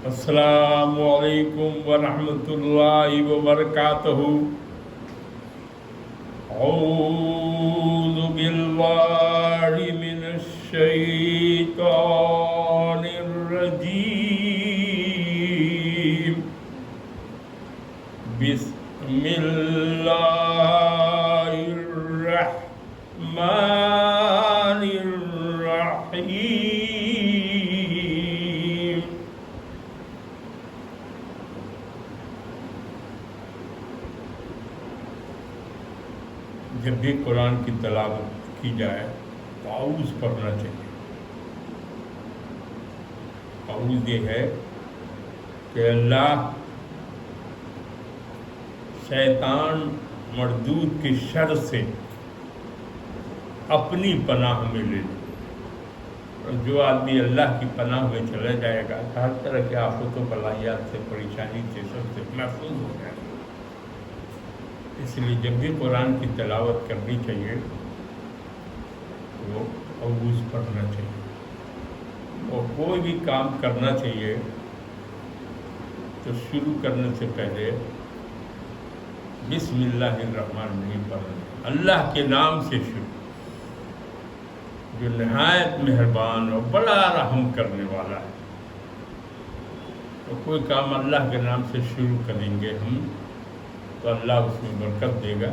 السلام علیکم ورحمۃ اللہ وبرکاتہ۔ اعوذ باللہ من الشیطان الرجیم، بسم اللہ الرحمن الرحیم۔ جب بھی قرآن کی تلاوت کی جائے تو اعوذ پڑھنا چاہیے۔ اعوذ یہ ہے کہ اللہ شیطان مردود کی شر سے اپنی پناہ میں لے لے، اور جو آدمی اللہ کی پناہ میں چلا جائے گا ہر طرح کے آفت و بلایات سے، پریشانی سے، سب سے محفوظ ہو جائے گا۔ اس لیے جب بھی قرآن کی تلاوت کرنی چاہیے تو اعوذ پڑھنا چاہیے، اور کوئی بھی کام کرنا چاہیے تو شروع کرنے سے پہلے بسم اللہ الرحمن الرحیم پڑھنا، اللہ کے نام سے شروع، جو نہایت مہربان اور بڑا رحم کرنے والا ہے۔ تو کوئی کام اللہ کے نام سے شروع کریں گے ہم تو اللہ اس میں برکت دے گا،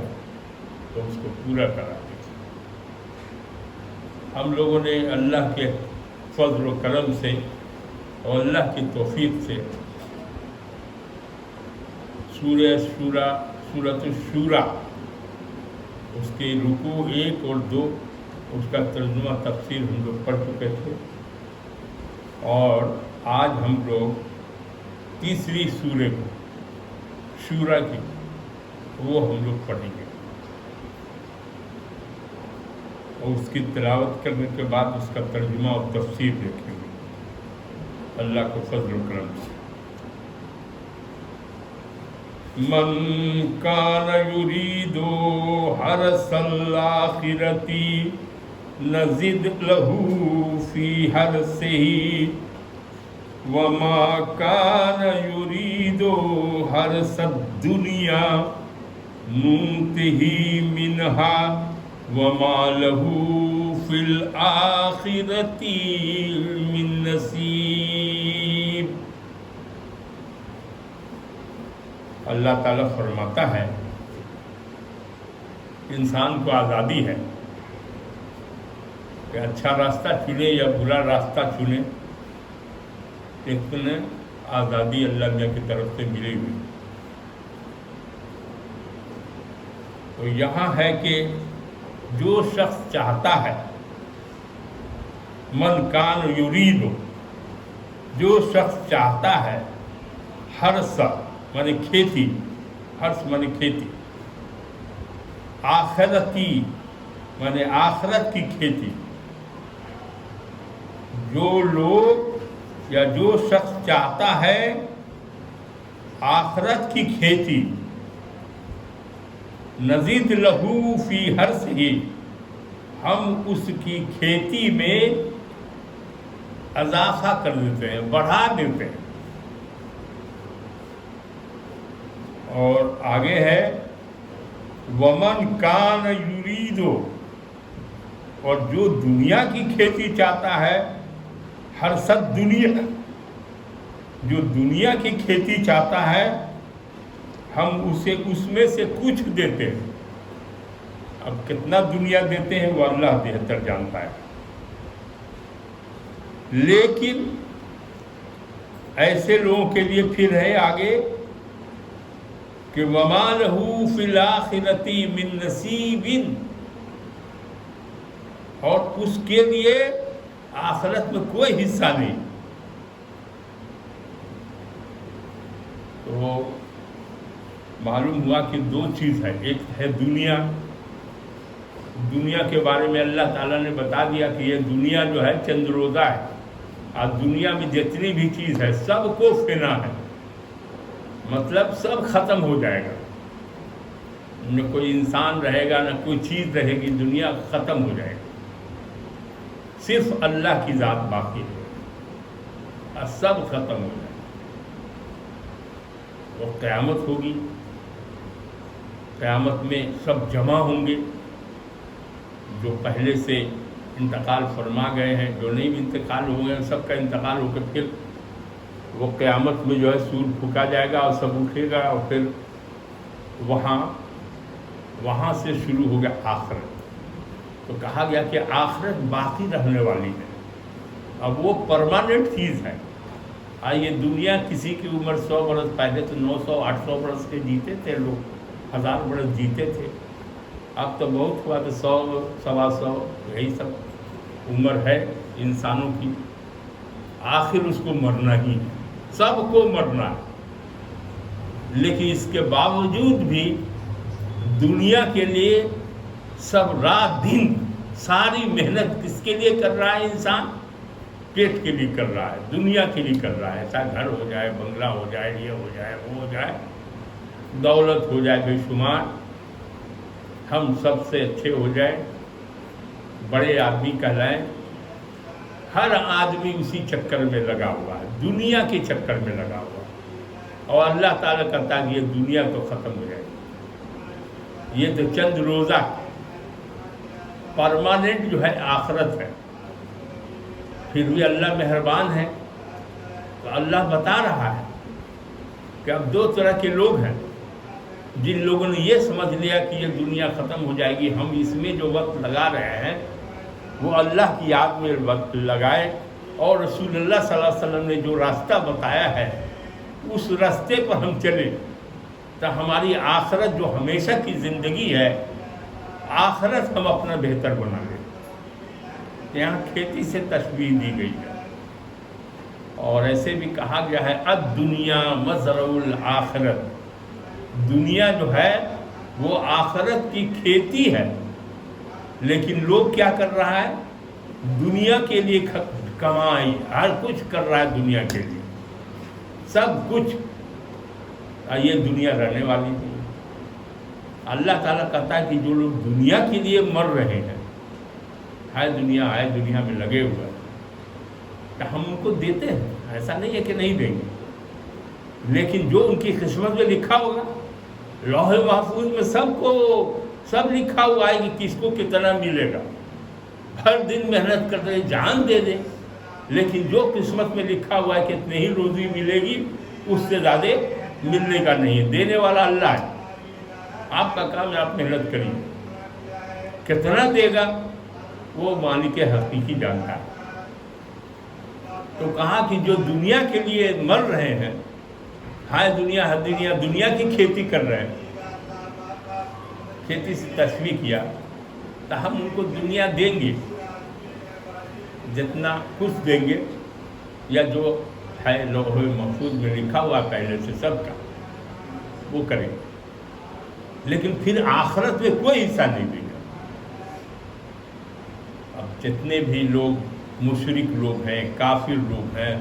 تو اس کو پورا کرا دے گا۔ ہم لوگوں نے اللہ کے فضل و کرم سے اور اللہ کی توفیق سے سورۃ الشورى اس کے رکوع 1 اور 2 اس کا ترجمہ تفسیر ہم لوگ پڑھ چکے تھے، اور آج ہم لوگ تیسری سورہ کو شورى کی وہ ہم لوگ پڑھیں گے، اور اس کی تلاوت کرنے کے بعد اس کا ترجمہ اور تفسیر دیکھیں گے اللہ کو فضل و کرم سے۔ من کان یرید حرث الآخرۃ نزد له فی حرثہ وما کان یرید حرث الدنیا نؤتہ منہا وما له فی الآخرۃ من نصیب۔ اللہ تعالیٰ فرماتا ہے انسان کو آزادی ہے کہ اچھا راستہ چنے یا برا راستہ چنے، لیکن آزادی اللہ میاں کی طرف سے ملی ہوئی۔ تو یہاں ہے کہ جو شخص چاہتا ہے، من کان یرید، جو شخص چاہتا ہے، حرث مانے کھیتی، حرث مانے کھیتی، آخرتی مانے آخرت کی کھیتی، جو لوگ یا جو شخص چاہتا ہے آخرت کی کھیتی، نزید لہو فی حرثہ، ہم اس کی کھیتی میں اضافہ کر دیتے ہیں، بڑھا دیتے ہیں۔ اور آگے ہے ومن کان یرید، اور جو دنیا کی کھیتی چاہتا ہے، حرث الدنیا، جو دنیا کی کھیتی چاہتا ہے ہم اسے اس میں سے کچھ دیتے ہیں۔ اب کتنا دنیا دیتے ہیں وہ اللہ بہتر جانتا ہے، لیکن ایسے لوگوں کے لیے پھر ہے آگے کہ وما لہ فی الآخرۃ من نصیب، اور اس کے لیے آخرت میں کوئی حصہ نہیں۔ تو معلوم ہوا کہ دو چیز ہے، ایک ہے دنیا کے بارے میں اللہ تعالیٰ نے بتا دیا کہ یہ دنیا جو ہے چند روزہ ہے، اور دنیا میں جتنی بھی چیز ہے سب کو فنا ہے، مطلب سب ختم ہو جائے گا، نہ کوئی انسان رہے گا نہ کوئی چیز رہے گی، دنیا ختم ہو جائے گی، صرف اللہ کی ذات باقی ہے، اور سب ختم ہو جائے گا۔ وہ قیامت ہوگی، قیامت میں سب جمع ہوں گے، جو پہلے سے انتقال فرما گئے ہیں، جو نہیں بھی انتقال ہو گئے ہیں، سب کا انتقال ہو کے پھر وہ قیامت میں جو ہے سور پھونکا جائے گا اور سب اٹھے گا، اور پھر وہاں سے شروع ہو گیا آخرت۔ تو کہا گیا کہ آخرت باقی رہنے والی ہے، اب وہ پرماننٹ چیز ہے۔ یہ دنیا کسی کی عمر 100 برس، پہلے تو 900 800 برس کے جیتے تھے لوگ، 1000 برس جیتے تھے، اب تو بہت ہوا کہ 100 سوا 100 یہی سب عمر ہے انسانوں کی۔ آخر اس کو مرنا ہی ہے، سب کو مرنا ہے، لیکن اس کے باوجود بھی دنیا کے لیے سب رات دن ساری محنت کس کے لیے کر رہا ہے انسان؟ پیٹ کے لیے کر رہا ہے، دنیا کے لیے کر رہا ہے، چاہے گھر ہو جائے، بنگلہ ہو جائے، یہ ہو جائے، وہ ہو جائے، دولت ہو جائے بے شمار، ہم سب سے اچھے ہو جائیں، بڑے آدمی کہلائیں۔ ہر آدمی اسی چکر میں لگا ہوا ہے، دنیا کے چکر میں لگا ہوا ہے، اور اللہ تعالیٰ کہتا ہے کہ یہ دنیا تو ختم ہو جائے گی، یہ تو چند روزہ، پرماننٹ جو ہے آخرت ہے۔ پھر بھی اللہ مہربان ہے، تو اللہ بتا رہا ہے کہ اب دو طرح کے لوگ ہیں، جن لوگوں نے یہ سمجھ لیا کہ یہ دنیا ختم ہو جائے گی، ہم اس میں جو وقت لگا رہے ہیں وہ اللہ کی یاد میں وقت لگائے، اور رسول اللہ صلی اللہ علیہ وسلم نے جو راستہ بتایا ہے اس راستے پر ہم چلیں، تو ہماری آخرت جو ہمیشہ کی زندگی ہے، آخرت ہم اپنا بہتر بنا لیں۔ یہاں کھیتی سے تشبیہ دی گئی ہے، اور ایسے بھی کہا گیا ہے الدنیا مزرع الآخرت، دنیا جو ہے وہ آخرت کی کھیتی ہے، لیکن لوگ کیا کر رہا ہے؟ دنیا کے لیے کمائی، ہر کچھ کر رہا ہے دنیا کے لیے، سب کچھ، یہ دنیا رہنے والی نہیں۔ اللہ تعالیٰ کہتا ہے کہ جو لوگ دنیا کے لیے مر رہے ہیں، ہے دنیا میں لگے ہوئے ہیں، تو ہم ان کو دیتے ہیں، ایسا نہیں ہے کہ نہیں دیں گے، لیکن جو ان کی قسمت میں لکھا ہوگا، لوح محفوظ میں سب لکھا ہوا ہے کہ کس کو کتنا ملے گا، ہر دن محنت کرتے ہیں، جان دے دیں، لیکن جو قسمت میں لکھا ہوا ہے کہ اتنی ہی روزی ملے گی، اس سے زیادہ ملنے کا نہیں ہے، دینے والا اللہ ہے، آپ کا کام ہے آپ محنت کریے، کتنا دے گا وہ مالک حقیقی جانتا ہے۔ تو کہا کہ جو دنیا کے لیے مر رہے ہیں، ہائے دنیا کی کھیتی کر رہے ہیں، کھیتی سے تشبیہ کیا، تو ہم ان کو دنیا دیں گے، جتنا کچھ دیں گے، یا جو ہے لوح محفوظ میں لکھا ہوا پہلے سے سب کا وہ کریں گے، لیکن پھر آخرت میں کوئی حصہ نہیں دیں گے۔ اب جتنے بھی لوگ مشرک لوگ ہیں، کافر لوگ ہیں،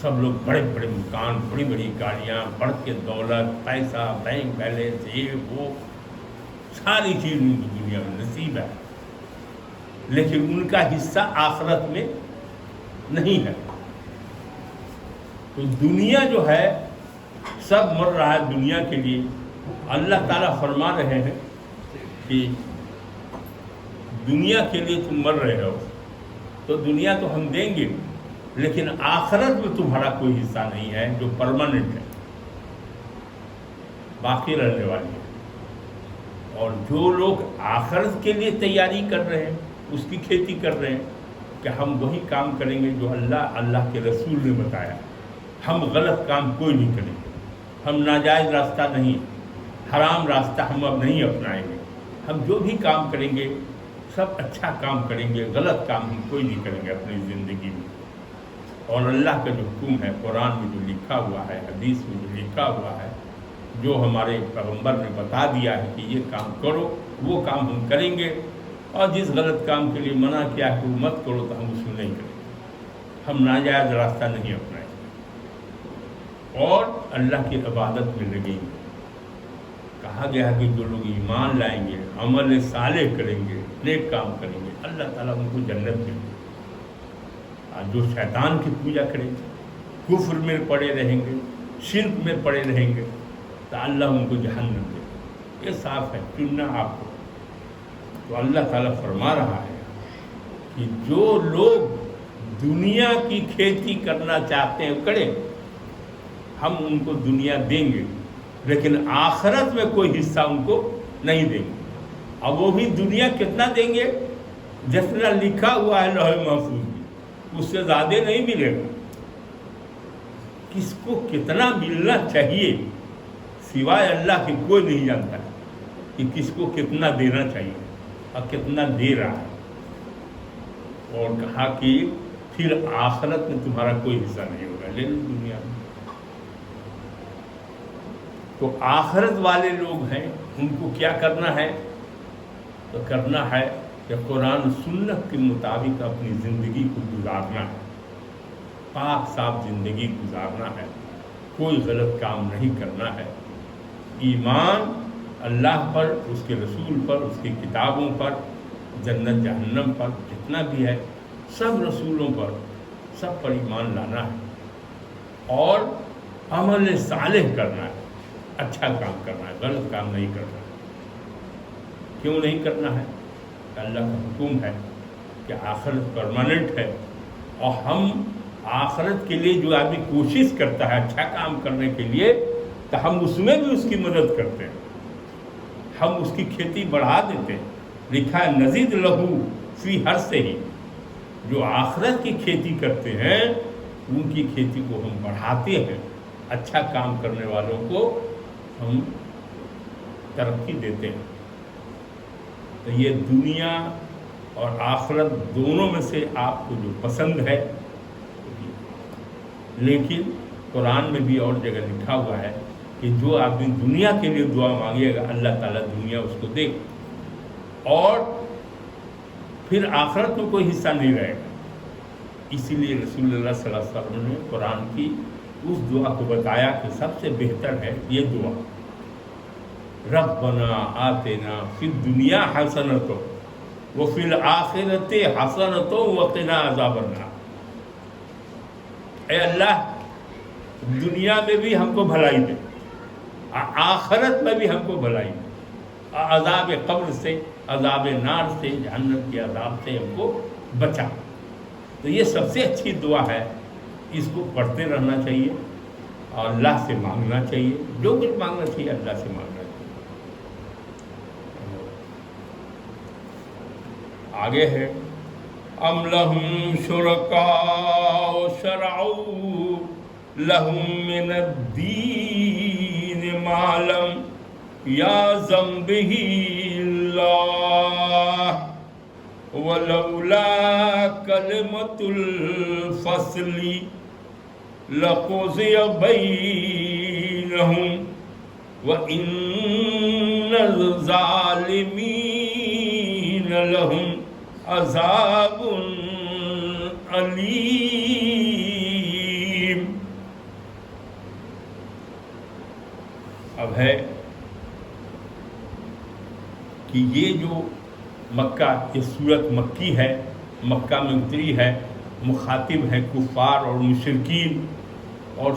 سب لوگ بڑے بڑے مکان، بڑی بڑی گاڑیاں، بڑھ کے دولت، پیسہ، بینک بیلنس، یہ وہ ساری چیز ان کی دنیا میں نصیب ہے، لیکن ان کا حصہ آخرت میں نہیں ہے۔ تو دنیا جو ہے سب مر رہا ہے دنیا کے لیے۔ اللہ تعالیٰ فرما رہے ہیں کہ دنیا کے لیے تم مر رہے ہو، تو دنیا تو ہم دیں گے، لیکن آخرت میں تمہارا کوئی حصہ نہیں ہے جو پرماننٹ ہے، باقی رہنے والی ہے۔ اور جو لوگ آخرت کے لیے تیاری کر رہے ہیں، اس کی کھیتی کر رہے ہیں کہ ہم وہی کام کریں گے جو اللہ کے رسول نے بتایا، ہم غلط کام کوئی نہیں کریں گے، ہم ناجائز راستہ نہیں، حرام راستہ ہم اب نہیں اپنائیں گے، ہم جو بھی کام کریں گے سب اچھا کام کریں گے، غلط کام ہم کوئی نہیں کریں گے اپنی زندگی میں۔ اور اللہ کا جو حکم ہے، قرآن میں جو لکھا ہوا ہے، حدیث میں جو لکھا ہوا ہے، جو ہمارے پیغمبر نے بتا دیا ہے کہ یہ کام کرو، وہ کام ہم کریں گے، اور جس غلط کام کے لیے منع کیا ہے کہ وہ مت کرو تو ہم اس میں نہیں کریں گے، ہم ناجائز راستہ نہیں اپنائیں گے، اور اللہ کی عبادت میں لگیں گے۔ کہا گیا ہے کہ جو لوگ ایمان لائیں گے، عمل صالح کریں گے، نیک کام کریں گے، اللہ تعالیٰ ان کو جنت دیں گے۔ جو شیطان کی پوجا کریں گے، کفر میں پڑے رہیں گے، شرک میں پڑے رہیں گے تو اللہ ان کو جہنم دے. یہ صاف ہے، چننا آپ کو. تو اللہ تعالیٰ فرما رہا ہے کہ جو لوگ دنیا کی کھیتی کرنا چاہتے ہیں کریں، ہم ان کو دنیا دیں گے، لیکن آخرت میں کوئی حصہ ان کو نہیں دیں گے. اب وہ بھی دنیا کتنا دیں گے؟ جتنا لکھا ہوا ہے لوح محفوظ میں، اس سے زیادہ نہیں ملے گا. کس کو کتنا ملنا چاہیے سوائے اللہ کے کوئی نہیں جانتا ہے کہ کس کو کتنا دینا چاہیے اور کتنا دے رہا ہے. اور کہا کہ پھر آخرت میں تمہارا کوئی حصہ نہیں ہوگا، لے لو دنیا میں. تو آخرت والے لوگ ہیں، ان کو کیا کرنا ہے؟ تو کرنا ہے کہ قرآن سنت کے مطابق اپنی زندگی کو گزارنا ہے، پاک صاف زندگی گزارنا ہے، کوئی غلط کام نہیں کرنا ہے. ایمان اللہ پر، اس کے رسول پر، اس کی کتابوں پر، جنت جہنم پر جتنا بھی ہے سب رسولوں پر، سب پر ایمان لانا ہے اور عمل صالح کرنا ہے، اچھا کام کرنا ہے، غلط کام نہیں کرنا ہے. کیوں نہیں کرنا ہے؟ اللہ کا حکم ہے کہ آخرت پرماننٹ ہے، اور ہم آخرت کے لیے جو آدمی کوشش کرتا ہے اچھا کام کرنے کے لیے، تو ہم اس میں بھی اس کی مدد کرتے ہیں، ہم اس کی کھیتی بڑھا دیتے ہیں. لکھا ہے نزید لہو فی ہر سے ہی، جو آخرت کی کھیتی کرتے ہیں ان کی کھیتی کو ہم بڑھاتے ہیں، اچھا کام کرنے والوں کو ہم ترقی دیتے ہیں. تو یہ دنیا اور آخرت دونوں میں سے آپ کو جو پسند ہے. لیکن قرآن میں بھی اور جگہ لکھا ہوا ہے کہ جو آدمی دنیا کے لیے دعا مانگے گا اللہ تعالیٰ دنیا اس کو دے گا، اور پھر آخرت میں کوئی حصہ نہیں رہے گا. اسی لیے رسول اللہ صلی اللہ علیہ وسلم نے قرآن کی اس دعا کو بتایا کہ سب سے بہتر ہے یہ دعا، ربنا آتنا فی الدنیا حسنۃ وفی الآخرۃ حسنۃ وقنا عذاب النار. اے اللہ دنیا میں بھی ہم کو بھلائی دے، آخرت میں بھی ہم کو بھلائی دے، عذاب قبر سے، عذاب نار سے، جہنم کے عذاب سے ہم کو بچا. تو یہ سب سے اچھی دعا ہے، اس کو پڑھتے رہنا چاہیے اور اللہ سے مانگنا چاہیے، جو کچھ مانگنا چاہیے اللہ سے مانگنا چاہیے. آگے ہے ام لہم شرکاء شرعوا لہم من الدین ما لم یأذن بہ اللہ ولولا کلمۃ الفصل لقضی بینہم وإن الظالمین لہم عذاب علیم. اب ہے کہ یہ جو مکہ، یہ سورت مکی ہے، مکہ میں اتری ہے، مخاطب ہے کفار اور مشرکین اور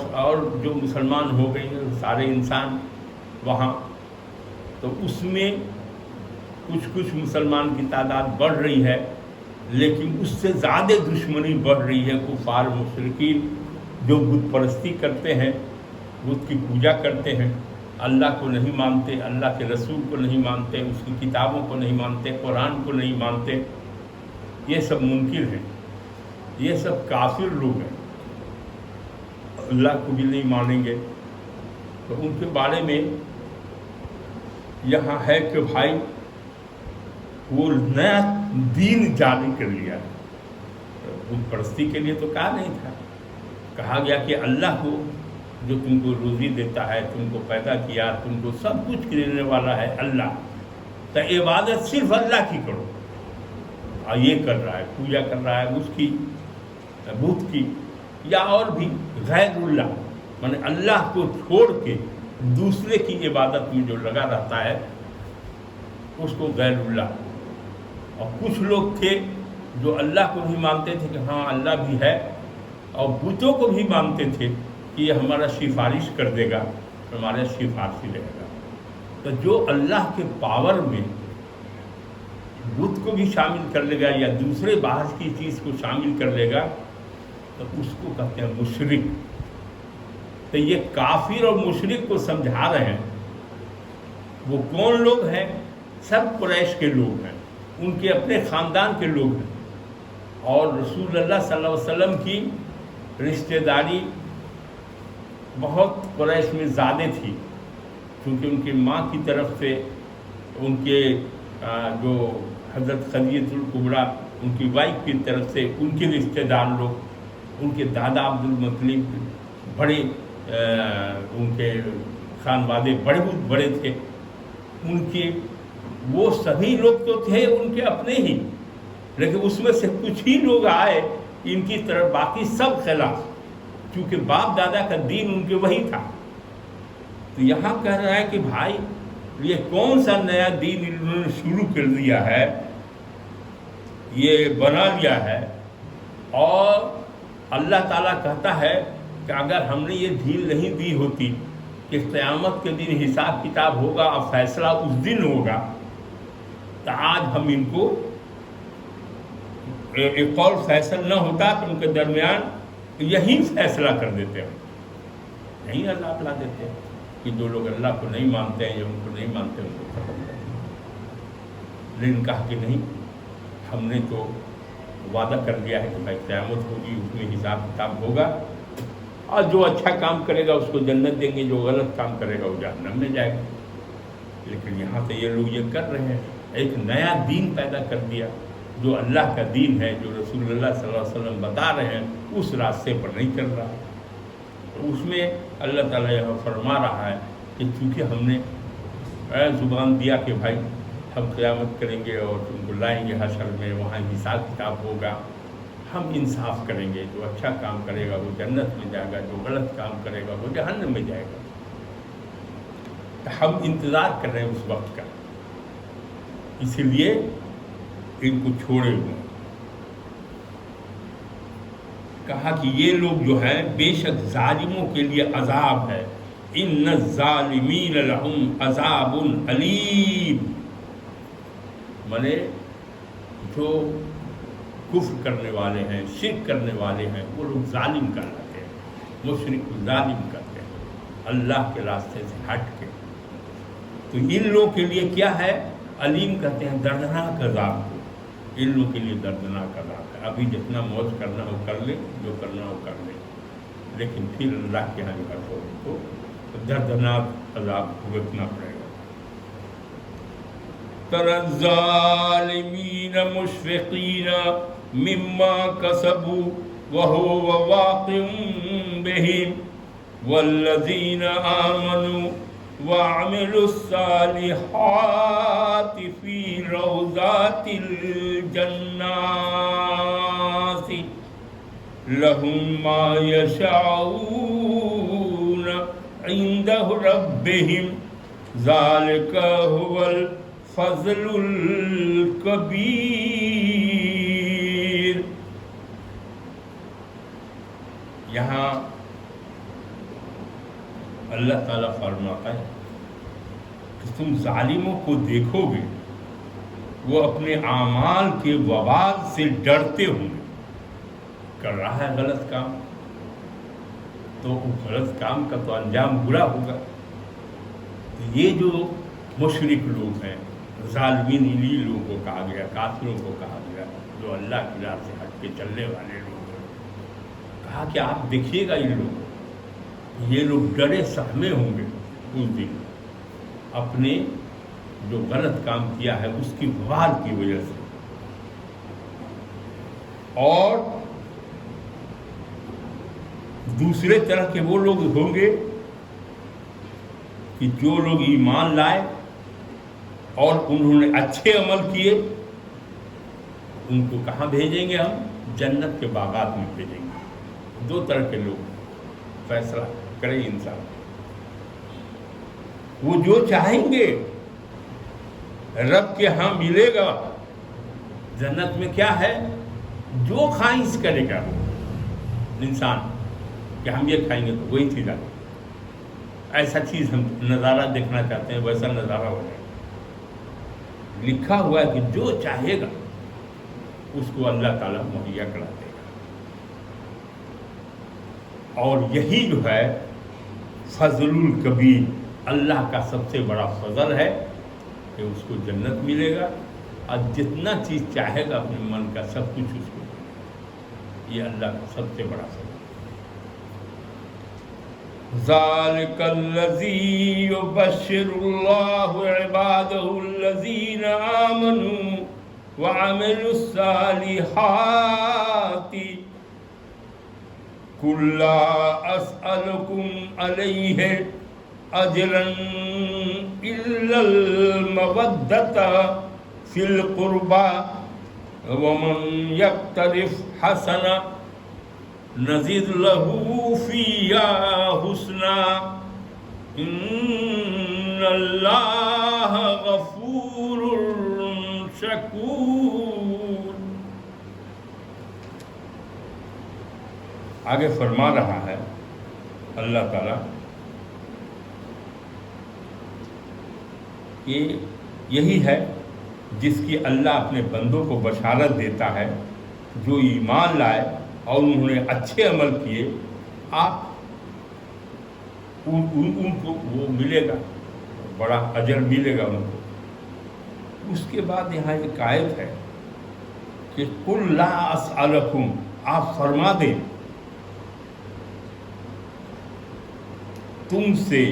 جو مسلمان ہو گئے ہیں سارے انسان وہاں. تو اس میں کچھ مسلمان کی تعداد بڑھ رہی ہے، لیکن اس سے زیادہ دشمنی بڑھ رہی ہے کفار مشرکین جو بت پرستی کرتے ہیں، بت کی پوجا کرتے ہیں، اللہ کو نہیں مانتے، اللہ کے رسول کو نہیں مانتے، اس کی کتابوں کو نہیں مانتے، قرآن کو نہیں مانتے. یہ سب منکر ہیں، یہ سب کافر لوگ ہیں، اللہ کو بھی نہیں مانیں گے. تو ان کے بارے میں یہاں ہے کہ بھائی وہ نیا دین جاری کر لیا ہے. بت پرستی کے لیے تو کہا نہیں تھا، کہا گیا کہ اللہ کو جو تم کو روزی دیتا ہے، تم کو پیدا کیا، تم کو سب کچھ دینے والا ہے اللہ، تو عبادت صرف اللہ کی کرو. اور یہ کر رہا ہے، پوجا کر رہا ہے اس کی، بت کی، یا اور بھی غیر اللہ، مانے اللہ کو چھوڑ کے دوسرے کی عبادت میں جو لگا رہتا ہے اس کو غیر اللہ. اور کچھ لوگ تھے جو اللہ کو بھی مانتے تھے کہ ہاں اللہ بھی ہے، اور بتوں کو بھی مانتے تھے کہ یہ ہمارا سفارش کر دے گا، ہمارا سفارشی رہے گا۔ تو جو اللہ کے پاور میں بت کو بھی شامل کر لے گا یا دوسرے باہر کی چیز کو شامل کر لے گا تو اس کو کہتے ہیں مشرک۔ تو یہ کافر اور مشرک کو سمجھا رہے ہیں۔ وہ کون لوگ ہیں؟ سب قریش کے لوگ ہیں، ان کے اپنے خاندان کے لوگ ہیں، اور رسول اللہ صلی اللہ علیہ وسلم کی رشتہ داری بہت قریش میں زیادہ تھی، کیونکہ ان کی ماں کی طرف سے ان کے جو حضرت خدیجہ الکبریٰ ان کی وائف کی طرف سے ان کے رشتہ دار لوگ، ان کے دادا عبد المطلب بڑے ان کے خانوادے بڑے تھے، ان کے وہ سبھی لوگ تو تھے ان کے اپنے ہی، لیکن اس میں سے کچھ ہی لوگ آئے ان کی طرف، باقی سب خلاف، کیونکہ باپ دادا کا دین ان کے وہی تھا۔ تو یہاں کہہ رہا ہے کہ بھائی یہ کون سا نیا دین انہوں نے شروع کر دیا ہے، یہ بنا لیا ہے، اور اللہ تعالیٰ کہتا ہے کہ اگر ہم نے یہ ڈھیل نہیں دی ہوتی کہ قیامت کے دن حساب کتاب ہوگا اور فیصلہ اس دن ہوگا، تو آج ہم ان کو ایک قول فیصل نہ ہوتا تو ان کے درمیان یہی فیصلہ کر دیتے ہیں، یہی عذاب لا دیتے ہیں کہ جو لوگ اللہ کو نہیں مانتے ہیں یا ان کو نہیں مانتے ان کو ختم کر دیں۔ لیکن کہا کہ نہیں، ہم نے تو وعدہ کر دیا ہے کہ بھائی قیامت ہوگی، اس میں حساب کتاب ہوگا، اور جو اچھا کام کرے گا اس کو جنت دیں گے، جو غلط کام کرے گا وہ جہنم میں جائے گا۔ لیکن یہاں تو یہ لوگ یہ کر رہے ہیں، ایک نیا دین پیدا کر دیا، جو اللہ کا دین ہے، جو رسول اللہ صلی اللہ علیہ وسلم بتا رہے ہیں، اس راستے پر نہیں چل رہا۔ تو اس میں اللہ تعالیٰ یہاں فرما رہا ہے کہ چونکہ ہم نے زبان دیا کہ بھائی ہم قیامت کریں گے اور تم کو لائیں گے حشر میں، وہاں حساب کتاب ہوگا، ہم انصاف کریں گے، جو اچھا کام کرے گا وہ جنت میں جائے گا، جو غلط کام کرے گا وہ جہنم میں جائے گا۔ تو ہم انتظار کر رہے ہیں اس وقت کا، اسی لیے ان کو چھوڑے ہوئے۔ کہا کہ یہ لوگ جو ہیں بے شک ظالموں کے لیے عذاب ہے، ان الظالمین لہم عذاب علیم، منے جو کفر کرنے والے ہیں، شرک کرنے والے ہیں، وہ لوگ ظالم کہلاتے ہیں، مشرک ظالم کرتے ہیں اللہ کے راستے سے ہٹ کے۔ تو ان لوگوں کے لیے کیا ہے؟ علیم کہتے ہیں دردناک عذاب کو، ان لوگوں کے لیے دردناک عذاب ہے۔ ابھی جتنا موج کرنا ہو کر لے، جو کرنا ہو کر لے، لیکن پھر اللہ کے یہاں جو ہے تو دردناک عذاب بھگتنا پڑے گا۔ تَرَى الظَّالِمِينَ مُشْفِقِينَ مِمَّا كَسَبُوا وَهُوَ وَاقِعٌ بِهِمْ وَالَّذِينَ آمَنُوا وَعَمِلُوا الصَّالِحَاتِ فِي رَوْضَاتِ الْجَنَّاتِ لَهُم مَّا يَشَاءُونَ عِندَ رَبِّهِمْ ذَلِكَ هُوَ الْفَضْلُ الْكَبِيرُ۔ یہاں اللہ تعالیٰ فرماتا ہے کہ تم ظالموں کو دیکھو گے، وہ اپنے اعمال کے وبال سے ڈرتے ہوں گے۔ کر رہا ہے غلط کام تو غلط کام کا تو انجام برا ہوگا۔ یہ جو مشرک لوگ ہیں، ظالمین انہی لوگوں کو کہا گیا، کافروں کو کہا گیا، جو اللہ کی راہ سے ہٹ کے چلنے والے لوگ ہیں۔ کہا کہ آپ دیکھیے گا ان لوگوں، یہ لوگ ڈرے سہمے ہوں گے اس دن اپنے جو غلط کام کیا ہے اس کی وبال کی وجہ سے۔ اور دوسرے طرح کے وہ لوگ ہوں گے کہ جو لوگ ایمان لائے اور انہوں نے اچھے عمل کیے، ان کو کہاں بھیجیں گے؟ ہم جنت کے باغات میں بھیجیں گے۔ دو طرح کے لوگ، فیصلہ کرے انسان۔ وہ جو چاہیں گے رب کے ہاں ملے گا، جنت میں کیا ہے؟ جو خواہش کرے گا انسان، کہ ہم یہ کھائیں گے تو وہی چیز آ گئی. ایسا چیز ہم نظارہ دیکھنا چاہتے ہیں، ویسا نظارہ ہو جائے. لکھا ہوا ہے کہ جو چاہے گا اس کو اللہ تعالیٰ مہیا کرا دے گا. اور یہی جو ہے فضل الکبیر، اللہ کا سب سے بڑا فضل ہے کہ اس کو جنت ملے گا، اور جتنا چیز چاہے گا اپنے من کا سب کچھ اس کو ملے گا. یہ اللہ کا سب سے بڑا فضل. ذالک الذی یبشر اللہ عبادہ الذین آمنوا وعملوا الصالحات قل لا اسألکم علیہ اجرا الا المودۃ فی القربى ومن یقترف حسنہ نزد له فيها حسنا ان اللہ غفور شکور. آگے فرما رہا ہے اللہ تعالیٰ کہ یہی ہے جس کی اللہ اپنے بندوں کو بشارت دیتا ہے جو ایمان لائے اور انہوں نے اچھے عمل کیے، آپ ان کو وہ ملے گا، بڑا اجر ملے گا ان کو. اس کے بعد یہاں ایک آیت ہے کہ قل لا اسألکم، آپ فرما دیں تم سے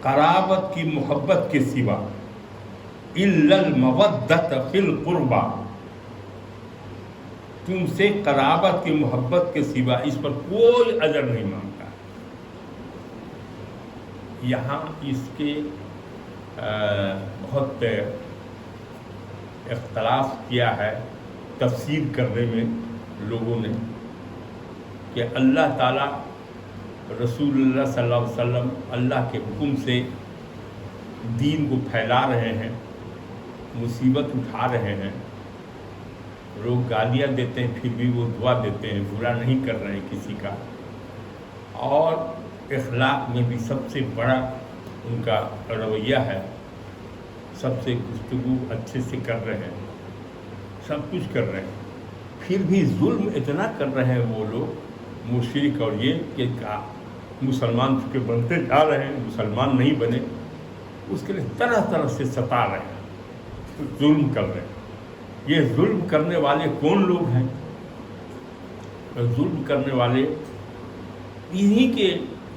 قرابت کی محبت کے سوا الا المودۃ فی القربى، تم سے قرابت کی محبت کے سوا اس پر کوئی اجر نہیں مانگتا. یہاں اس کے بہت اختلاف کیا ہے تفسیر کرنے میں لوگوں نے کہ اللہ تعالیٰ رسول اللہ صلی اللہ علیہ وسلم اللہ کے حکم سے دین کو پھیلا رہے ہیں، مصیبت اٹھا رہے ہیں. لوگ گالیاں دیتے ہیں پھر بھی وہ دعا دیتے ہیں، برا نہیں کر رہے ہیں کسی کا، اور اخلاق میں بھی سب سے بڑا ان کا رویہ ہے، سب سے گفتگو اچھے سے کر رہے ہیں، سب کچھ کر رہے ہیں. پھر بھی ظلم اتنا کر رہے ہیں وہ لوگ مشرک، اور یہ کہ مسلمان کے بنتے جا رہے ہیں، مسلمان نہیں بنے، اس کے لیے طرح طرح سے ستا رہے ہیں، ظلم کر رہے ہیں. یہ ظلم کرنے والے کون لوگ ہیں؟ ظلم کرنے والے انہی کے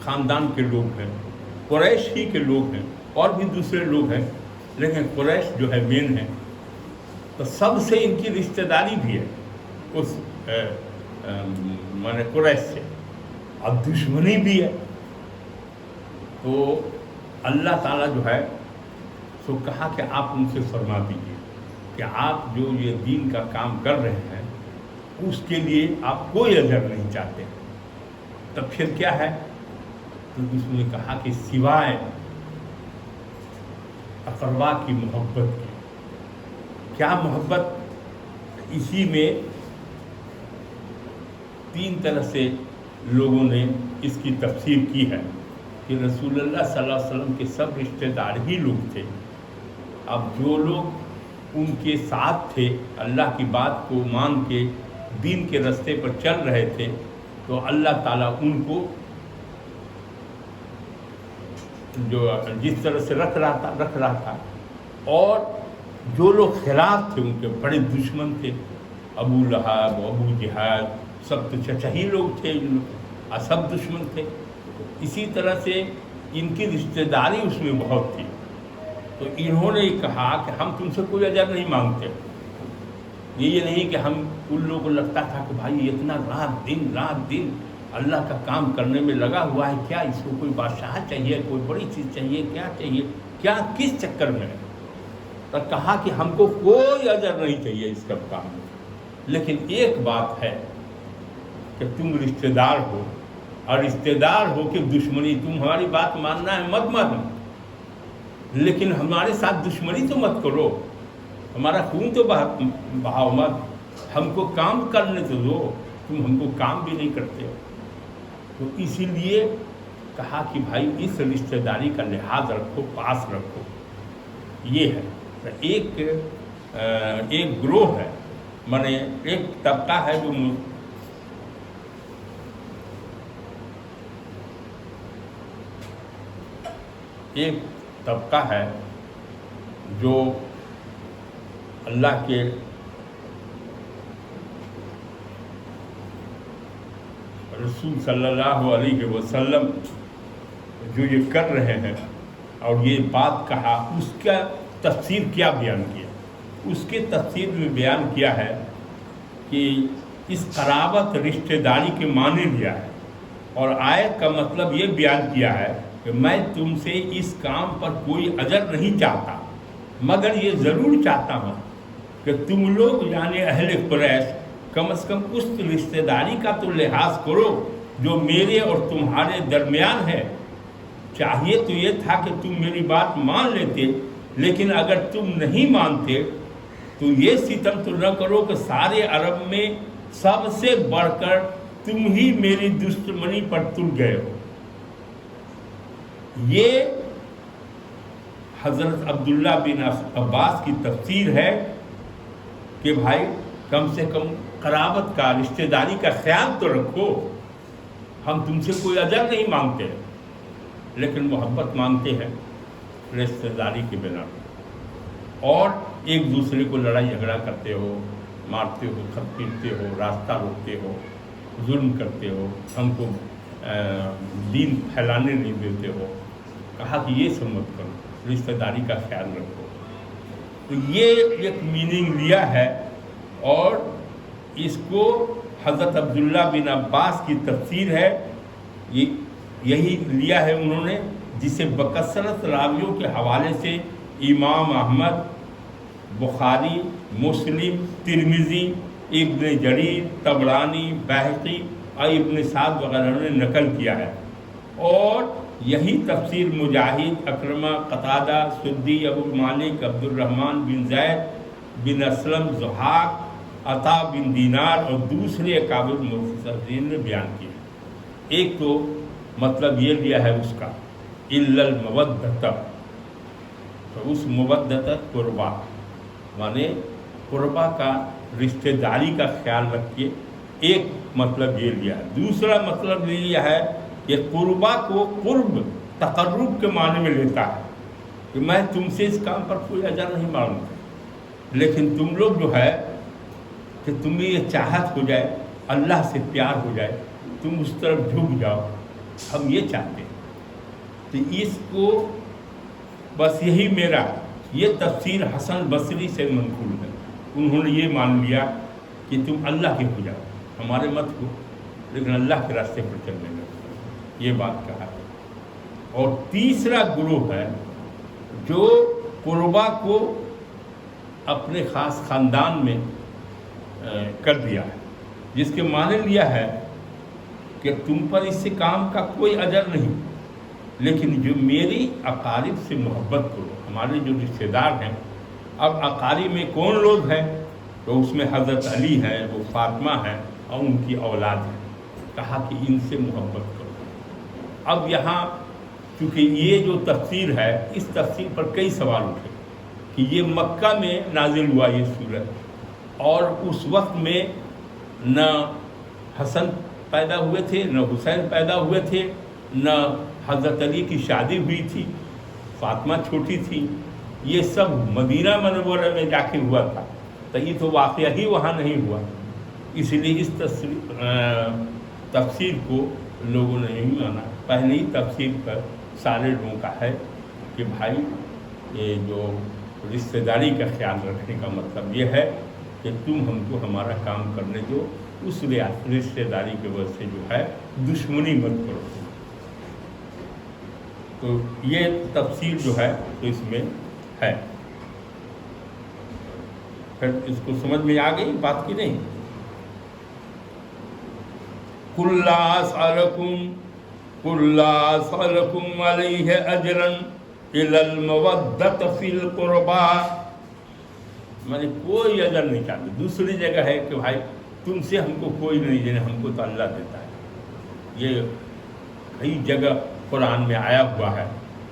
خاندان کے لوگ ہیں، قریش ہی کے لوگ ہیں، اور بھی دوسرے لوگ ہیں، لیکن قریش جو ہے مین ہے. تو سب سے ان کی رشتہ داری بھی ہے اس مانے قریش سے، اب دشمنی بھی ہے. تو اللہ تعالیٰ جو ہے سو کہا کہ آپ ان سے فرما دیجیے کہ آپ جو یہ دین کا کام کر رہے ہیں اس کے لیے آپ کوئی اجر نہیں چاہتے. تب پھر کیا ہے؟ تو اس نے کہا کہ سوائے اقربا کی محبت کی. کیا محبت؟ اسی میں تین طرح سے لوگوں نے اس کی تفسیر کی ہے کہ رسول اللہ صلی اللہ علیہ وسلم کے سب رشتہ دار ہی لوگ تھے. اب جو لوگ ان کے ساتھ تھے، اللہ کی بات کو مان کے دین کے راستے پر چل رہے تھے، تو اللہ تعالیٰ ان کو جو جس طرح سے رکھ رہا تھا. اور جو لوگ خلاف تھے، ان کے بڑے دشمن تھے، ابو لہب، ابو جہل، سب تو چچا ہی لوگ تھے، سب دشمن تھے. اسی طرح سے ان کی رشتہ داری اس میں بہت تھی. تو انہوں نے کہا کہ ہم تم سے کوئی اجر نہیں مانگتے. یہ نہیں کہ ہم ان لوگوں کو لگتا تھا کہ بھائی اتنا رات دن اللہ کا کام کرنے میں لگا ہوا ہے، کیا اس کو کوئی بادشاہ چاہیے، کوئی بڑی چیز چاہیے، کیا چاہیے، کیا کس چکر میں ہے. تو کہا کہ ہم کو کوئی اجر نہیں چاہیے اس کا کام میں، لیکن ایک بات ہے کہ تم رشتہ دار ہو، اور رشتہ دار ہو کہ دشمنی، تم ہماری بات ماننا ہے مت مانو، لیکن ہمارے ساتھ دشمنی تو مت کرو، ہمارا خون تو بہاؤ مت، ہم کو کام کرنے تو دو، تم ہم کو کام بھی نہیں کرتے ہو. تو اسی لیے کہا کہ بھائی اس رشتہ داری کا لحاظ رکھو، پاس رکھو. یہ ہے تو ایک گروہ ہے، مانے ایک طبقہ ہے جو اللہ کے رسول صلی اللہ علیہ وسلم جو یہ کر رہے ہیں اور یہ بات کہا، اس کا تفسیر کیا بیان کیا؟ اس کے تفسیر میں بیان کیا ہے کہ اس قرابت رشتہ داری کے معنی لیا ہے، اور آیت کا مطلب یہ بیان کیا ہے کہ میں تم سے اس کام پر کوئی اجر نہیں چاہتا، مگر یہ ضرور چاہتا ہوں کہ تم لوگ یعنی اہل قریش کم از کم اس رشتہ داری کا تو لحاظ کرو جو میرے اور تمہارے درمیان ہے. چاہیے تو یہ تھا کہ تم میری بات مان لیتے، لیکن اگر تم نہیں مانتے تو یہ ستم تو نہ کرو کہ سارے عرب میں سب سے بڑھ کر تم ہی میری دشمنی پر تل گئے ہو. یہ حضرت عبداللہ بن عباس کی تفسیر ہے کہ بھائی کم سے کم قرابت کا، رشتہ داری کا خیال تو رکھو. ہم تم سے کوئی اجر نہیں مانگتے، لیکن محبت مانگتے ہیں رشتہ داری کے بنا پر. اور ایک دوسرے کو لڑائی جھگڑا کرتے ہو، مارتے ہو، خط پیٹتے ہو، راستہ روکتے ہو، ظلم کرتے ہو، ہم کو دین پھیلانے نہیں دیتے ہو. کہا کہ یہ سب مت کرو، رشتہ داری کا خیال رکھو. تو یہ ایک میننگ لیا ہے، اور اس کو حضرت عبداللہ بن عباس کی تفسیر ہے، یہی لیا ہے انہوں نے، جسے بکثرت راویوں کے حوالے سے امام احمد، بخاری، مسلم، ترمذی، ابن جریر، طبرانی، بہقی اور ابن سعد وغیرہ نے نقل کیا ہے. اور یہی تفسیر مجاہد، اکرمہ، قتادہ، سدی، ابو مالک، عبد الرحمن بن زید بن اسلم، ضحاک، عطا بن دینار اور دوسرے اکابر مفسرین نے بیان کیا. ایک تو مطلب یہ لیا ہے اس کا الا المودۃ، تو اس مودۃ قربا، مانے قربا کا، رشتہ داری کا خیال رکھیے. ایک مطلب یہ لیا ہے. دوسرا مطلب یہ لیا ہے کہ قربا کو قرب، تقرب کے معنی میں لیتا ہے کہ میں تم سے اس کام پر کوئی اجر نہیں مانگتا، لیکن تم لوگ جو ہے کہ تمہیں یہ چاہت ہو جائے، اللہ سے پیار ہو جائے، تم اس طرف جھک جاؤ، ہم یہ چاہتے ہیں. تو اس کو بس یہی میرا یہ تفسیر حسن بصری سے منقول ہے. انہوں نے یہ مان لیا کہ تم اللہ کے ہو جاؤ، ہمارے مت ہو، لیکن اللہ کے راستے پر چلنے لگو، یہ بات کہا ہے. اور تیسرا گروہ ہے جو قربا کو اپنے خاص خاندان میں کر دیا ہے، جس کے معنی لیا ہے کہ تم پر اس سے کام کا کوئی اجر نہیں، لیکن جو میری اقارب سے محبت کرو. ہمارے جو رشتہ دار ہیں، اب اقارب میں کون لوگ ہیں؟ تو اس میں حضرت علی ہیں، وہ فاطمہ ہیں اور ان کی اولاد ہیں. کہا کہ ان سے محبت کرو. اب یہاں چونکہ یہ جو تفسیر ہے، اس تفسیر پر کئی سوال اٹھے کہ یہ مکہ میں نازل ہوا یہ سورت، اور اس وقت میں نہ حسن پیدا ہوئے تھے، نہ حسین پیدا ہوئے تھے، نہ حضرت علی کی شادی ہوئی تھی، فاطمہ چھوٹی تھی. یہ سب مدینہ منورہ میں جا کے ہوا تھا، تو یہ تو واقعہ ہی وہاں نہیں ہوا. اس لیے اس تفسیر کو لوگوں نے نہیں مانا. پہلی تفسیر پر سارے لوگوں کا ہے کہ بھائی یہ جو رشتہ داری کا خیال رکھنے کا مطلب یہ ہے کہ تم ہم کو ہمارا کام کرنے دو، اس رشتہ داری کی وجہ سے جو ہے دشمنی مت کرو. تو یہ تفسیر جو ہے تو اس میں ہے. پھر اس کو سمجھ میں آ گئی بات کی نہیں؟ قُلْ لَا أَسْأَلُكُمْ عَلَيْهِ أَجْرًا إِلَّا الْمَوَدَّةَ فِي الْقُرْبَى، میں نے کوئی اجر نہیں چاہتی. دوسری جگہ ہے کہ بھائی تم سے ہم کو کوئی نہیں دینا، ہم کو تو اللہ دیتا ہے. یہ کئی جگہ قرآن میں آیا ہوا ہے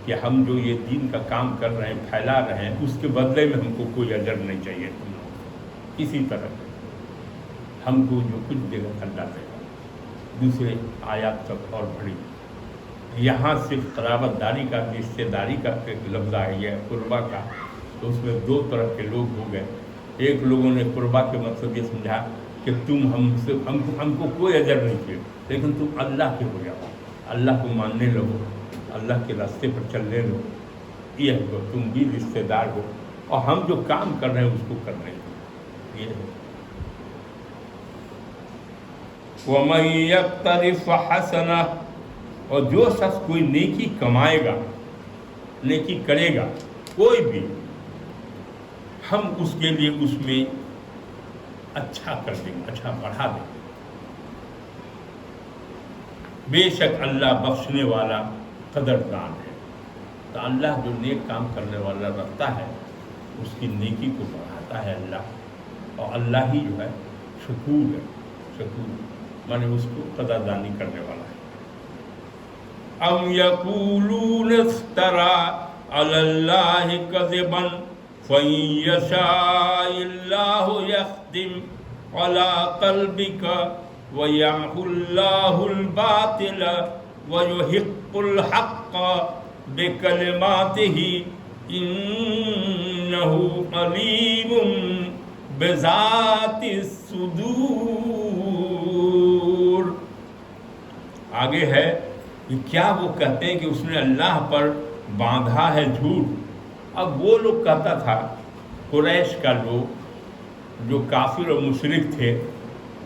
کہ ہم جو یہ دین کا کام کر رہے ہیں، پھیلا رہے ہیں، اس کے بدلے میں ہم کو کوئی اجر نہیں چاہیے تم لوگوں کو۔ اسی طرح ہم کو جو کچھ دے گا اللہ دے گا۔ دوسرے آیات تک اور بڑھی، یہاں صرف قرابت داری کا، رشتے داری کا ایک لفظ آیا ہے قربا کا، تو اس میں دو طرح کے لوگ ہو گئے۔ ایک لوگوں نے قربا کے مطلب یہ سمجھا کہ تم ہم کو کوئی اجر نہیں چاہیے، لیکن تم اللہ کے ہو جاؤ، اللہ کو ماننے لگو، اللہ کے راستے پر چلنے لو، یہ ہے تو تم بھی رشتے دار ہو، اور ہم جو کام کر رہے ہیں اس کو کر رہے ہیں، یہ ہے۔ وَمَن يَقْتَرِفْ حَسَنَةً، اور جو شخص کوئی نیکی کمائے گا، نیکی کرے گا کوئی بھی، ہم اس کے لیے اس میں اچھا کر دیں گے، اچھا بڑھا دیں گے۔ بے شک اللہ بخشنے والا قدردان ہے۔ تو اللہ جو نیک کام کرنے والا رکھتا ہے اس کی نیکی کو بڑھاتا ہے اللہ، اور اللہ ہی جو ہے شکور ہے، شکور مانے اس کو قدردانی کرنے والا ہے۔ ام یقولون افترا علی اللہ کذبا فإن یشاء اللہ یختم علی قلبک وَيَمْحُ اللَّهُ الْبَاطِلَ وَيُحِقُّ الْحَقَّ بِكَلِمَاتِهِ إِنَّهُ عَلِيمٌ بِذَاتِ الصُّدُورِ۔ آگے ہے کہ کیا وہ کہتے ہیں کہ اس نے اللہ پر باندھا ہے جھوٹ؟ اب وہ لوگ کہتا تھا، قریش کا لوگ جو کافر اور مشرک تھے،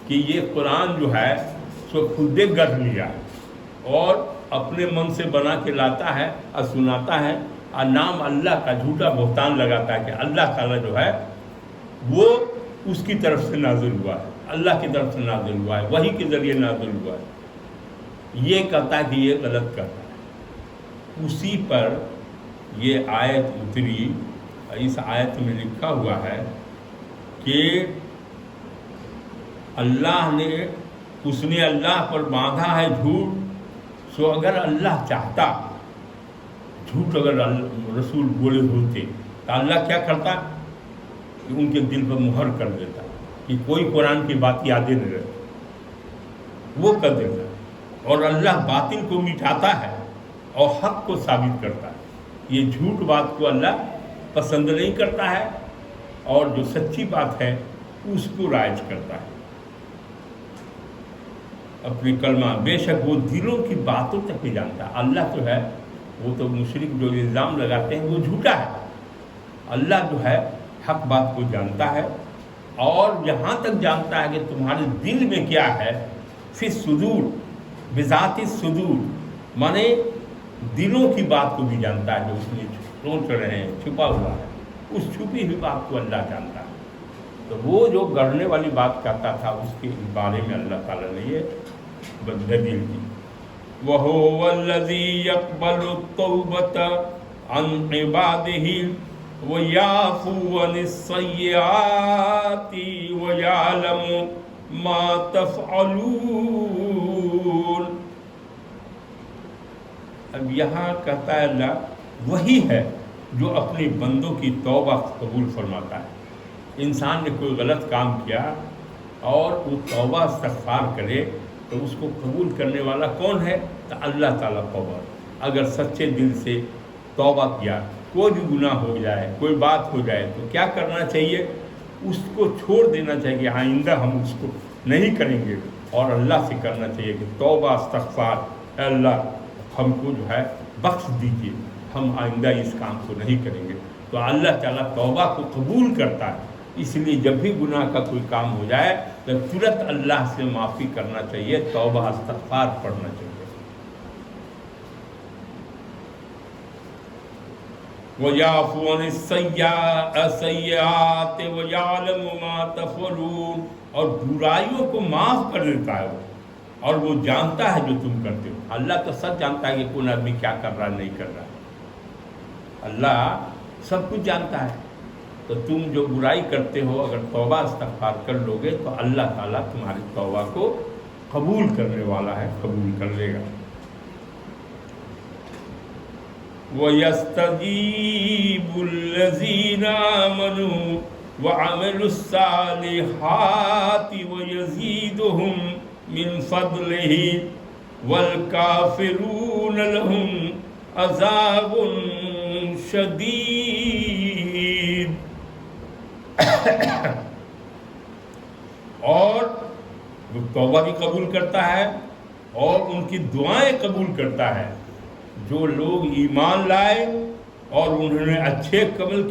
کہ یہ قرآن جو ہے سو خود گڑھ لیا اور اپنے من سے بنا کے لاتا ہے اور سناتا ہے، اور نام اللہ کا جھوٹا بہتان لگاتا ہے کہ اللہ تعالیٰ جو ہے وہ اس کی طرف سے نازل ہوا ہے، اللہ کی طرف سے نازل ہوا ہے، وحی کے ذریعے نازل ہوا ہے، یہ کہتا ہے کہ یہ غلط کرتا ہے۔ اسی پر یہ آیت اتری، اس آیت میں لکھا ہوا ہے کہ اللہ نے اللہ پر باندھا ہے جھوٹ، سو اگر اللہ چاہتا، جھوٹ اگر رسول بولے ہوتے تو اللہ کیا کرتا کہ ان کے دل پر مہر کر دیتا کہ کوئی قرآن کی بات یادیں نہیں رہتی، وہ کر دیتا۔ اور اللہ باطل کو مٹاتا ہے اور حق کو ثابت کرتا ہے۔ یہ جھوٹ بات کو اللہ پسند نہیں کرتا ہے، اور جو سچی بات ہے اس کو رائج کرتا ہے اپنی کلمہ۔ بے شک وہ دلوں کی باتوں تک بھی جانتا ہے۔ اللہ جو ہے وہ تو مشرک جو الزام لگاتے ہیں وہ جھوٹا ہے، اللہ جو ہے حق بات کو جانتا ہے، اور یہاں تک جانتا ہے کہ تمہارے دل میں کیا ہے، فی الصدور، بذات الصدور، مانے دلوں کی بات کو بھی جانتا ہے، جو اس میں سوچ رہے ہیں چھپا ہوا ہے، اس چھپی ہوئی بات کو اللہ جانتا ہے۔ تو وہ جو گڑھنے والی بات کہتا تھا اس کے بارے میں اللہ تعالیٰ نے یہ دلیل دی۔ وَهُوَ الَّذِي يَقْبَلُ التَّوْبَةَ عَنْ عِبَادِهِ وَيَعْفُو عَنِ السَّيِّئَاتِ وَيَعْلَمُ مَا تَفْعَلُونَ۔ اب یہاں کہتا ہے اللہ وہی ہے جو اپنے بندوں کی توبہ قبول فرماتا ہے۔ انسان نے کوئی غلط کام کیا اور وہ توبہ استغفار کرے تو اس کو قبول کرنے والا کون ہے؟ تو اللہ تعالیٰ توبہ۔ اگر سچے دل سے توبہ کیا، کوئی بھی گناہ ہو جائے، کوئی بات ہو جائے، تو کیا کرنا چاہیے؟ اس کو چھوڑ دینا چاہیے، آئندہ ہم اس کو نہیں کریں گے، اور اللہ سے کرنا چاہیے کہ توبہ استغفار، اے اللہ ہم کو جو ہے بخش دیجیے، ہم آئندہ اس کام کو نہیں کریں گے۔ تو اللہ تعالیٰ توبہ کو قبول کرتا ہے، اس لیے جب بھی گناہ کا کوئی کام ہو جائے تو ترنت اللہ سے معافی کرنا چاہیے، توبہ استغفار پڑھنا چاہیے۔ وَيَعْفُو عَنِ السَّيِّئَاتِ وَيَعْلَمُ مَا تَفْعَلُونَ، اور برائیوں کو معاف کر دیتا ہے وہ، اور وہ جانتا ہے جو تم کرتے ہو۔ اللہ تو سب جانتا ہے کہ کون آدمی کیا کر رہا نہیں کر رہا، اللہ سب کچھ جانتا ہے۔ تو تم جو برائی کرتے ہو اگر توبہ استغفار کر لو گے تو اللہ تعالیٰ تمہاری توبہ کو قبول کرنے والا ہے، قبول کر لے گا۔ وَيَسْتَجِيبُ الَّذِينَ آمَنُوا وَعَمِلُوا الصَّالِحَاتِ وَيَزِيدُهُم مِّن فَضْلِهِ وَالْكَافِرُونَ لَهُمْ عَذَابٌ شَدِيدٌ۔ اور وہ توبہ بھی قبول کرتا ہے اور ان کی دعائیں قبول کرتا ہے۔ جو لوگ ایمان لائے اور انہوں نے اچھے عمل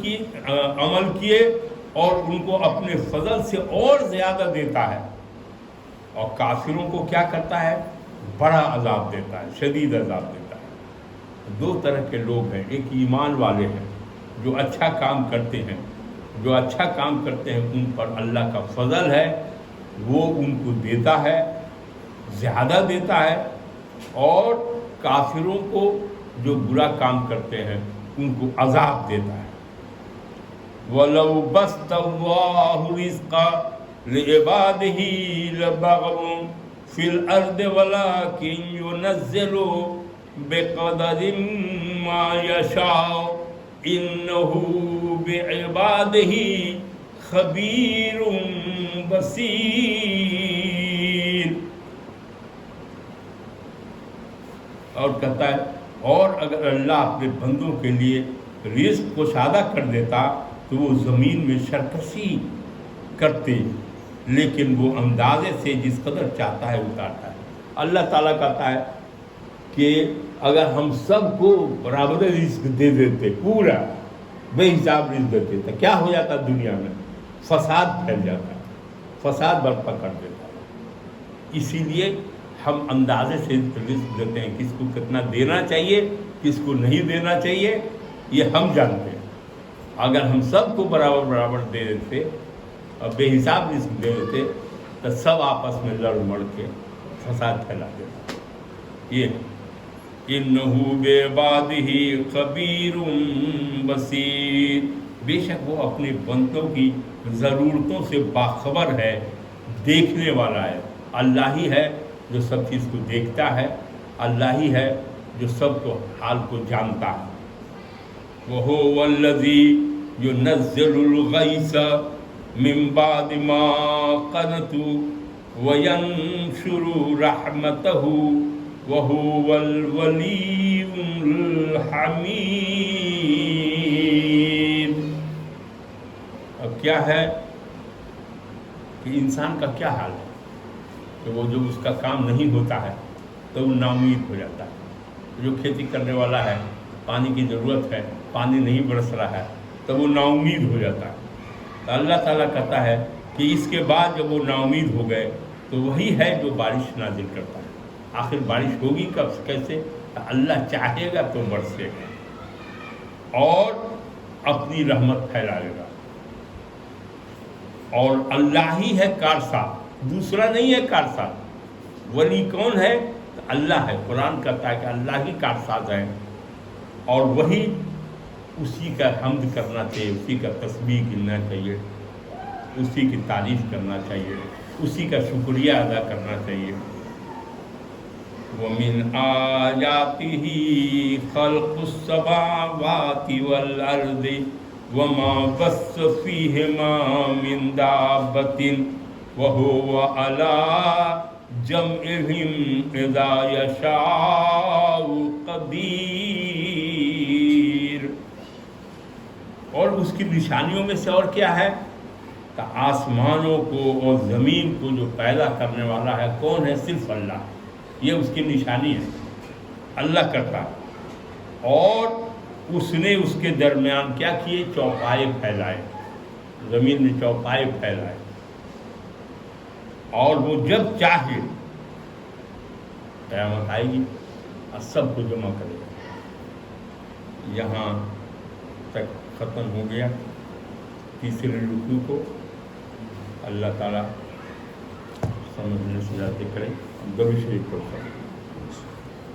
کیے اور ان کو اپنے فضل سے اور زیادہ دیتا ہے، اور کافروں کو کیا کرتا ہے؟ بڑا عذاب دیتا ہے، شدید عذاب دیتا ہے۔ دو طرح کے لوگ ہیں، ایک ایمان والے ہیں جو اچھا کام کرتے ہیں، ان پر اللہ کا فضل ہے، وہ ان کو دیتا ہے، زیادہ دیتا ہے، اور کافروں کو جو برا کام کرتے ہیں ان کو عذاب دیتا ہے۔ وَلَوْ بَسْطَ اللَّهُ الرِّزْقَ لِعِبَادِهِ لَبَغَوْا فِي الْأَرْضِ وَلَٰكِن يُنَزِّلُ بِقَدَرٍ مَّا يَشَاءُ إِنَّهُ بِعِبَادِهِ خَبِيرٌ بَصِيرٌ۔ اور کہتا ہے، اور اگر اللہ اپنے بندوں کے لیے رزق کو سادہ کر دیتا تو وہ زمین میں سرکشی کرتے، لیکن وہ اندازے سے جس قدر چاہتا ہے اتارتا ہے۔ اللہ تعالیٰ کہتا ہے کہ اگر ہم سب کو برابر رزق دے دیتے، پورا بے حساب رزق دیتے تو کیا ہو جاتا دنیا میں؟ فساد پھیل جاتا، فساد برپا کر دیتا۔ اسی لیے ہم اندازے سے رزق دیتے ہیں، کس کو کتنا دینا چاہیے، کس کو نہیں دینا چاہیے، یہ ہم جانتے ہیں۔ اگر ہم سب کو برابر دے دیتے اور بے حساب رزق دے دیتے تو سب آپس میں لڑ مڑ کے فساد پھیلا دیتا۔ یہ اِنَّهُ بِعِبَادِهِ خَبِيرٌ بَصِيرٌ، بے شک وہ اپنے بندوں کی ضرورتوں سے باخبر ہے، دیکھنے والا ہے۔ اللہ ہی ہے جو سب چیز کو دیکھتا ہے، اللہ ہی ہے جو سب کو حال کو جانتا ہے۔ وَهُوَ الَّذِي يُنَزِّلُ الْغَيْثَ مِن بَعْدِ مَا قَنَطُوا وَيَنشُرُ رَحْمَتَهُ وَهُوَ الْوَلِيُّ الْحَمِيدُ۔ اب کیا ہے کہ انسان کا کیا حال ہے کہ وہ جب اس کا کام نہیں ہوتا ہے تو وہ ناامید ہو جاتا ہے۔ جو کھیتی کرنے والا ہے، پانی کی ضرورت ہے، پانی نہیں برس رہا ہے تو وہ ناامید ہو جاتا ہے۔ تو اللہ تعالیٰ کہتا ہے کہ اس کے بعد جب وہ ناامید ہو گئے تو وہی ہے جو بارش نازل کرتا ہے۔ آخر بارش ہوگی کب، کیسے؟ اللہ چاہے گا تو برسے گا اور اپنی رحمت پھیلائے گا، اور اللہ ہی ہے کارساز، دوسرا نہیں ہے کارساز۔ ولی کون ہے؟ اللہ ہے۔ قرآن کہتا ہے کہ اللہ ہی کارساز ہے، اور وہی اسی کا حمد کرنا چاہیے، اسی کا تسبیح گننا چاہیے، اسی کی تعریف کرنا چاہیے، اسی کا شکریہ ادا کرنا چاہیے۔ وَمِنْ آيَاتِهِ خَلْقُ السَّمَاوَاتِ وَالْأَرْضِ وَمَا بَثَّ فِيهِمَا مِنْ دَابَّةٍ وَهُوَ عَلَى جَمْعِهِمْ إِذَا يَشَاءُ قَدِيرٌ۔ اور اس کی نشانیوں میں سے اور کیا ہے کہ آسمانوں کو اور زمین کو جو پیدا کرنے والا ہے کون ہے؟ صرف اللہ۔ یہ اس کی نشانی ہے، اللہ کرتا ہے۔ اور اس نے اس کے درمیان کیا کیے؟ چوپائے پھیلائے، زمین میں چوپائے پھیلائے، اور وہ جب چاہے قیامت آئے گی اور سب کو جمع کرے گا۔ یہاں تک ختم ہو گیا تیسرے رکوع کو۔ اللہ تعالیٰ سمجھنے سے جاتے کریں۔ درود شریف پڑھتا ہوں۔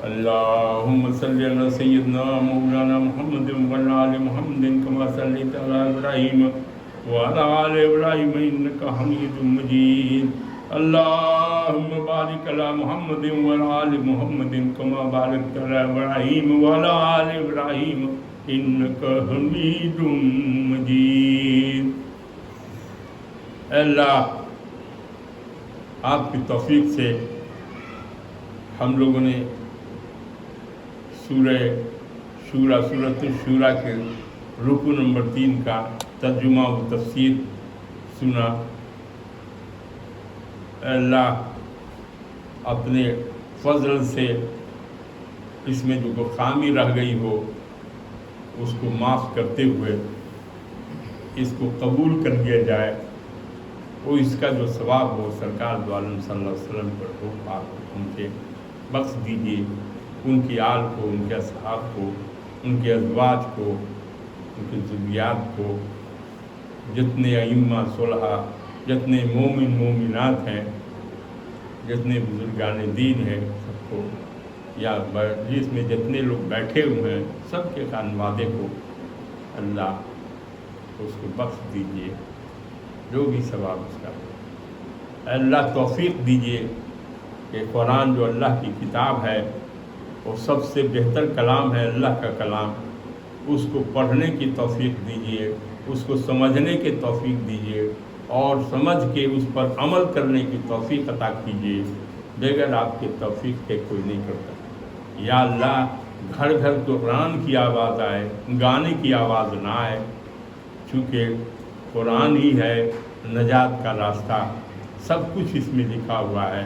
اللہم صلی علی سیدنا مولانا محمد وعلی آل محمد کما صلیت علی ابراہیم وعلی آل ابراہیم انک حمید مجید۔ اللهم بارك على محمد وعلى آل محمد كما باركت على إبراهيم وعلى آل إبراهيم إنك حميد مجيد۔ اے اللہ، آپ کی توفیق سے ہم لوگوں نے سورۃ الشورى کے رکو نمبر 3 کا ترجمہ و تفسیر سنا۔ اے اللہ، اپنے فضل سے اس میں جو خامی رہ گئی ہو اس کو معاف کرتے ہوئے اس کو قبول کر دیا جائے، وہ اس کا جو ثواب ہو سرکار دو عالم صلی اللہ علیہ وسلم پر ہو، آپ ان کے بخش دیجیے، ان کی آل کو، ان کے اصحاب کو، ان کے ازواج کو، ان کی ذریات کو، جتنے ائمہ صلحاء، جتنے مومن مومنات ہیں، جتنے بزرگان دین ہیں، سب کو، یا جس میں جتنے لوگ بیٹھے ہوئے ہیں سب کے خانوادے کو اللہ اس کو بخش دیجیے، جو بھی ثواب اس کا ہو۔ اللہ توفیق دیجیے کہ قرآن جو اللہ کی کتاب ہے، وہ سب سے بہتر کلام ہے، اللہ کا کلام، اس کو پڑھنے کی توفیق دیجیے، اس کو سمجھنے کی توفیق دیجیے، اور سمجھ کے اس پر عمل کرنے کی توفیق عطا کیجیے۔ بغیر آپ کے توفیق کے کوئی نہیں کرتا۔ یا اللہ، گھر گھر قرآن کی آواز آئے، گانے کی آواز نہ آئے، چونکہ قرآن ہی ہے نجات کا راستہ، سب کچھ اس میں لکھا ہوا ہے۔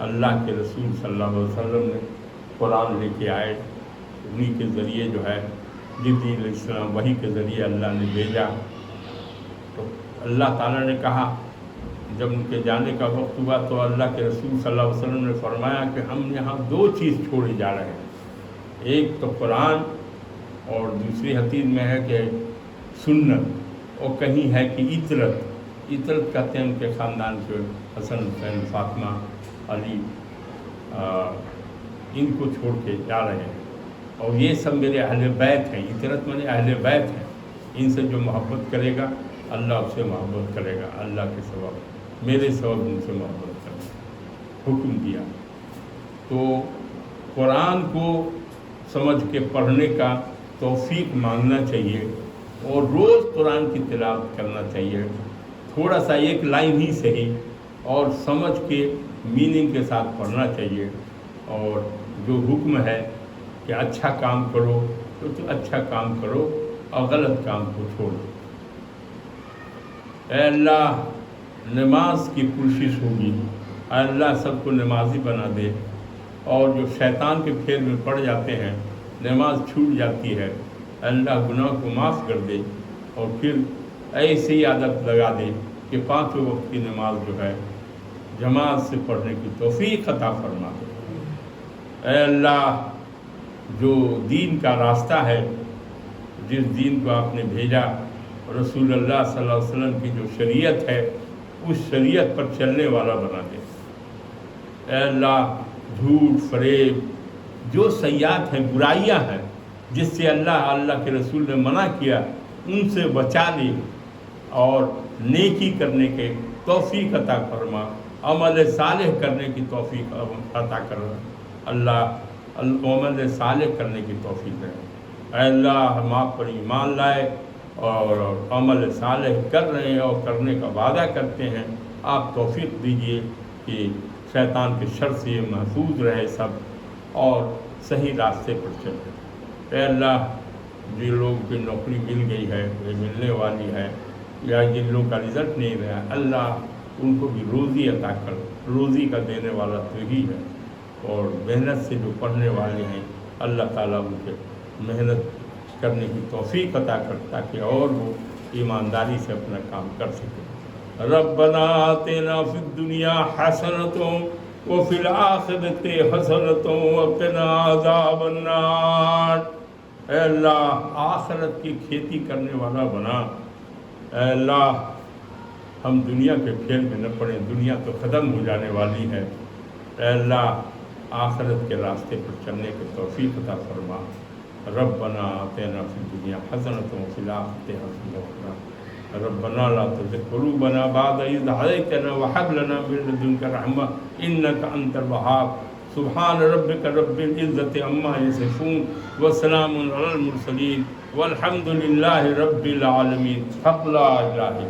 اللہ کے رسول صلی اللہ علیہ وسلم نے قرآن لے کے آئے، انہی کے ذریعے جو ہے جبریل علیہ السلام وحی کے ذریعے اللہ نے بھیجا۔ تو اللہ تعالیٰ نے کہا، جب ان کے جانے کا وقت ہوا تو اللہ کے رسول صلی اللہ علیہ وسلم نے فرمایا کہ ہم یہاں 2 چیز چھوڑے جا رہے ہیں، ایک تو قرآن، اور دوسری حدیث میں ہے کہ سنت، اور کہیں ہے کہ عطرت کہتے ہیں ان کے خاندان کے حسن حسین فاطمہ علی، ان کو چھوڑ کے جا رہے ہیں، اور یہ سب میرے اہل بیت ہیں۔ عطرت میں اہل بیت ہیں، ان سے جو محبت کرے گا اللہ اس سے محبت کرے گا، اللہ کے سبب، میرے سبب ان سے محبت کرے گا، حکم دیا۔ تو قرآن کو سمجھ کے پڑھنے کا توفیق مانگنا چاہیے، اور روز قرآن کی تلاوت کرنا چاہیے، تھوڑا سا ایک لائن ہی صحیح، اور سمجھ کے میننگ کے ساتھ پڑھنا چاہیے، اور جو حکم ہے کہ اچھا کام کرو تو اچھا کام کرو اور غلط کام کو چھوڑو۔ اے اللہ، نماز کی کوشش ہوگی، اے اللہ سب کو نمازی بنا دے، اور جو شیطان کے پھیر میں پڑ جاتے ہیں، نماز چھوٹ جاتی ہے، اللہ گناہ کو معاف کر دے، اور پھر ایسی عادت لگا دے کہ 5 وقت کی نماز جو ہے جماعت سے پڑھنے کی توفیق عطا فرما دے۔ اے اللہ، جو دین کا راستہ ہے، جس دین کو آپ نے بھیجا، رسول اللہ صلی اللہ علیہ وسلم کی جو شریعت ہے، اس شریعت پر چلنے والا بنا دے۔ اے اللہ، جھوٹ، فریب، جو سیئات ہیں، برائیاں ہیں، جس سے اللہ کے رسول نے منع کیا، ان سے بچا لے، اور نیکی کرنے کے توفیق عطا فرما، عمل صالح کرنے کی توفیق عطا کرنا، اللہ عمل صالح کرنے کی توفیق دے۔ اے اللہ، ہم آپ پر ایمان لائے اور عمل صالح کر رہے ہیں اور کرنے کا وعدہ کرتے ہیں، آپ توفیق دیجیے کہ شیطان کے شر سے یہ محفوظ رہے سب، اور صحیح راستے پر چلے۔ اے اللہ، جن لوگ کی نوکری مل گئی ہے، یہ ملنے والی ہے، یا جن لوگوں کا رزلٹ نہیں رہا، اللہ ان کو بھی روزی عطا کر، روزی کا دینے والا تو ہی ہے، اور محنت سے جو پڑھنے والے ہیں اللہ تعالیٰ ان کے محنت کرنے کی توفیق عطا کر، تاکہ اور وہ ایمانداری سے اپنا کام کر سکیں۔ ربنا آتنا فی الدنیا حسنۃ وفی الآخرۃ حسنۃ وقنا عذاب النار۔ اے اللہ، آخرت کی کھیتی کرنے والا بنا۔ اے اللہ، ہم دنیا کے کھیل میں نہ پڑیں، دنیا تو ختم ہو جانے والی ہے۔ اے اللہ، آخرت کے راستے پر چلنے کی توفیق عطا فرما۔ ربنا آتنا فی الدنیا حسنۃ وفی الآخرۃ حسنۃ وقنا ربنا لا تزغ قلوبنا بعد إذ هديتنا وهب لنا من لدنك رحمة إنك أنت الوهاب سبحان ربك رب العزة عما يصفون وسلام على المرسلين والحمد لله رب العالمين حق لا إله إلا